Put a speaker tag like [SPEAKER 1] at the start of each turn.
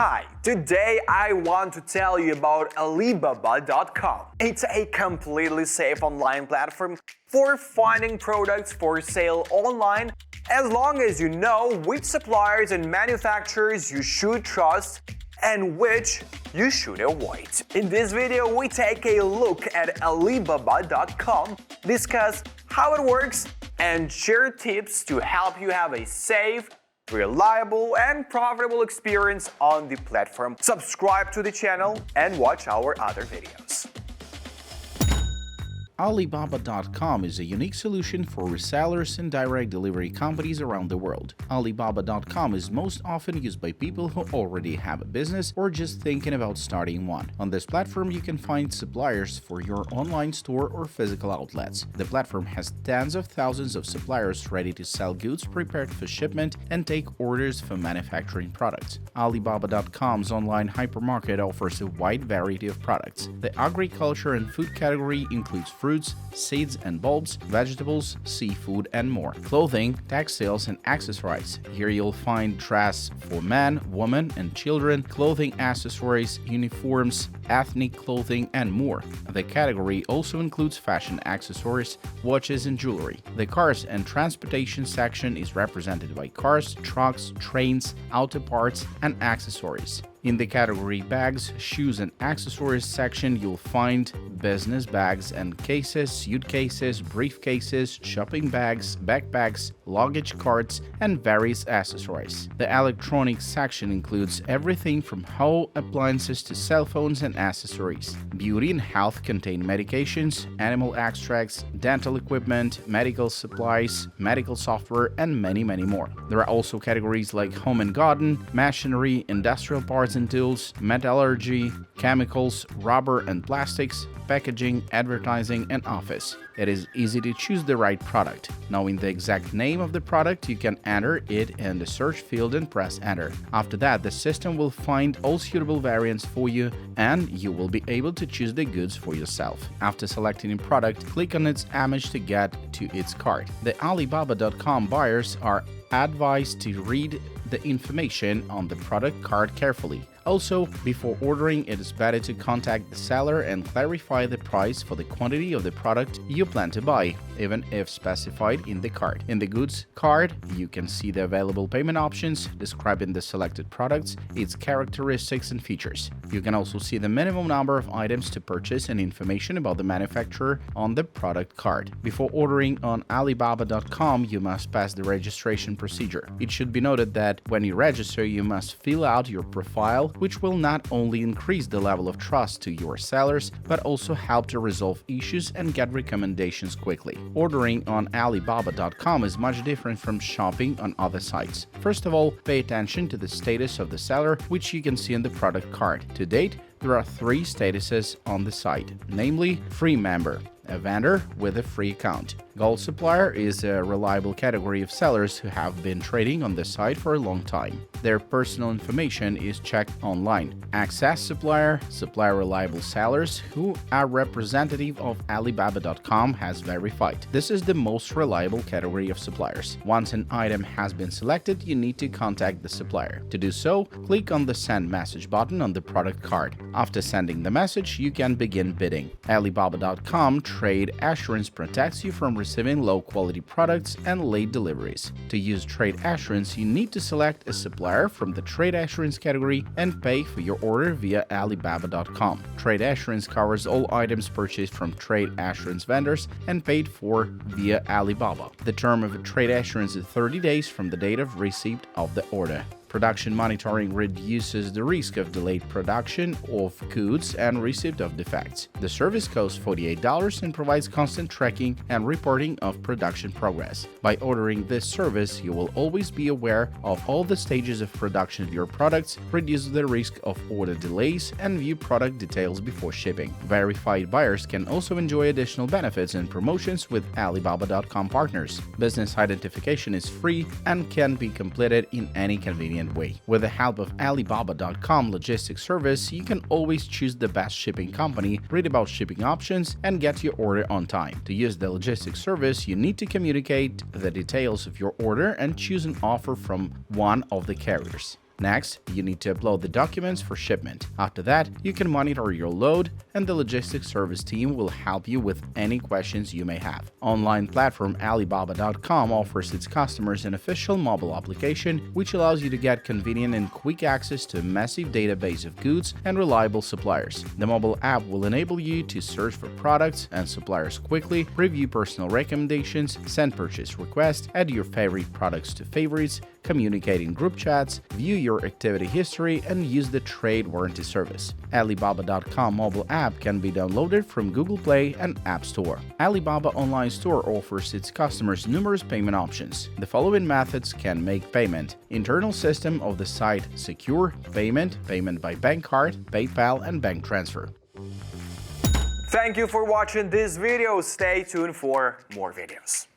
[SPEAKER 1] Hi, today I want to tell you about Alibaba.com. It's a completely safe online platform for finding products for sale online as long as you know which suppliers and manufacturers you should trust and which you should avoid. In this video, we take a look at Alibaba.com, discuss how it works, and share tips to help you have a safe, reliable, and profitable experience on the platform. Subscribe to the channel and watch our other videos.
[SPEAKER 2] Alibaba.com is a unique solution for resellers and direct delivery companies around the world. Alibaba.com is most often used by people who already have a business or just thinking about starting one. On this platform, you can find suppliers for your online store or physical outlets. The platform has tens of thousands of suppliers ready to sell goods prepared for shipment and take orders for manufacturing products. Alibaba.com's online hypermarket offers a wide variety of products. The agriculture and food category includes fruits, seeds and bulbs, vegetables, seafood, and more. Clothing, textiles, and accessories. Here you'll find dress for men, women, and children, clothing accessories, uniforms, ethnic clothing, and more. The category also includes fashion accessories, watches, and jewelry. The cars and transportation section is represented by cars, trucks, trains, auto parts, and accessories. In the category bags, shoes, and accessories section, you'll find business bags and cases, suitcases, briefcases, shopping bags, backpacks, luggage carts, and various accessories. The electronics section includes everything from home appliances to cell phones and accessories. Beauty and health contain medications, animal extracts, dental equipment, medical supplies, medical software, and many more. There are also categories like home and garden, machinery, industrial parts and tools, metallurgy, chemicals, rubber and plastics, packaging, advertising, and office. It is easy to choose the right product. Knowing the exact name of the product, you can enter it in the search field and press enter. After that, the system will find all suitable variants for you and you will be able to choose the goods for yourself. After selecting a product, click on its image to get to its cart. The Alibaba.com buyers are advised to read the information on the product card carefully. Also, before ordering, it is better to contact the seller and clarify the price for the quantity of the product you plan to buy, even if specified in the cart. In the goods card, you can see the available payment options describing the selected products, its characteristics and features. You can also see the minimum number of items to purchase and information about the manufacturer on the product card. Before ordering on Alibaba.com, you must pass the registration procedure. It should be noted that when you register, you must fill out your profile, which will not only increase the level of trust to your sellers, but also help to resolve issues and get recommendations quickly. Ordering on Alibaba.com is much different from shopping on other sites. First of all, pay attention to the status of the seller, which you can see in the product card. To date, there are 3 statuses on the site, namely free member, a vendor with a free account. Gold supplier is a reliable category of sellers who have been trading on the site for a long time. Their personal information is checked online. Access supplier, supplier reliable sellers who are representative of Alibaba.com has verified. This is the most reliable category of suppliers. Once an item has been selected, you need to contact the supplier. To do so, click on the send message button on the product card. After sending the message, you can begin bidding. Alibaba.com Trade Assurance protects you from receiving low-quality products and late deliveries. To use Trade Assurance, you need to select a supplier from the Trade Assurance category and pay for your order via Alibaba.com. Trade Assurance covers all items purchased from Trade Assurance vendors and paid for via Alibaba. The term of a Trade Assurance is 30 days from the date of receipt of the order. Production monitoring reduces the risk of delayed production of goods and receipt of defects. The service costs $48 and provides constant tracking and reporting of production progress. By ordering this service, you will always be aware of all the stages of production of your products, reduce the risk of order delays, and view product details before shipping. Verified buyers can also enjoy additional benefits and promotions with Alibaba.com partners. Business identification is free and can be completed in any convenient way. With the help of Alibaba.com logistics service, you can always choose the best shipping company, read about shipping options, and get your order on time. To use the logistics service, you need to communicate the details of your order and choose an offer from one of the carriers. Next, you need to upload the documents for shipment. After that, you can monitor your load, and the logistics service team will help you with any questions you may have. Online platform Alibaba.com offers its customers an official mobile application which allows you to get convenient and quick access to a massive database of goods and reliable suppliers. The mobile app will enable you to search for products and suppliers quickly, review personal recommendations, send purchase requests, add your favorite products to favorites, communicate in group chats, view your activity history, and use the trade warranty service. Alibaba.com mobile app can be downloaded from Google Play and App Store. Alibaba Online Store offers its customers numerous payment options. The following methods can make payment: internal system of the site, secure payment, payment by bank card, PayPal, and bank transfer.
[SPEAKER 1] Thank you for watching this video. Stay tuned for more videos.